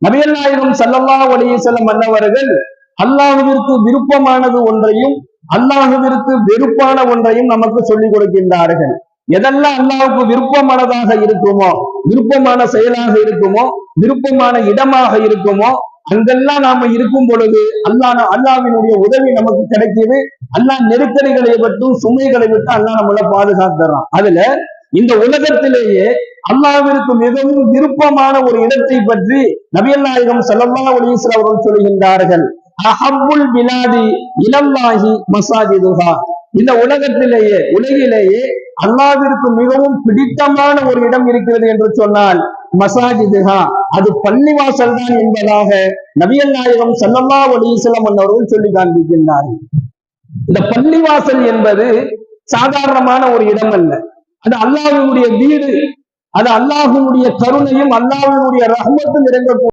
நபிகள் நாயகம் ஸல்லல்லாஹு அலைஹி வஸல்லம் அன்னவர்கள் அல்லாஹ்விற்கு விருப்பமானது ஒன்றையும் அல்லாஹ்விற்கு வெறுப்பான ஒன்றையும் நமக்கு சொல்லிக் கொடுக்கின்றார்கள். எதெல்லாம் அல்லாஹ்வுக்கு விருப்பமானதாக இருக்குமோ, விருப்பமான செயலாக இருக்குமோ, விருப்பமான இடமாக இருக்குமோ, அங்கெல்லாம் நாம இருக்கும் பொழுது அல்லாஹ்வினுடைய உதவி நமக்கு கிடைக்குது. அல்லாஹ் நெருக்கடிகளை விட்டும் சுமைகளை விட்டு அல்லாஹ் நம்மளை பாதுகாத்துறான். அதுல இந்த உலகத்திலேயே அல்லாஹ்விற்கு மிகவும் விருப்பமான ஒரு இடத்தை பற்றி நபிகள் நாயகம் ஸல்லல்லாஹு அலைஹி வஸல்லம் அவர்கள் சொல்கின்றார்கள். அஹப்புல் பிலாதி இலல்லாஹி மஸாஜிதுஹா. இந்த உலகிலேயே அல்லாஹ்விற்கு மிகவும் பிடித்தமான ஒரு இடம் இருக்கிறது என்று சொன்னால் மஸாஜிதுஹா, அது பள்ளிவாசல் தான் என்பதாக நபிகள் நாயகம் ஸல்லல்லாஹு அலைஹி வஸல்லம் அவர்கள் சொல்லி காண்பிக்கின்றார்கள். இந்த பள்ளிவாசல் என்பது சாதாரணமான ஒரு இடம் அல்ல. அது அல்லாஹ்வினுடைய வீடு. அது அல்லாஹ்வினுடைய கருணையும் அல்லாஹ்வினுடைய ரஹ்மத்தும் இறங்கக்கூடிய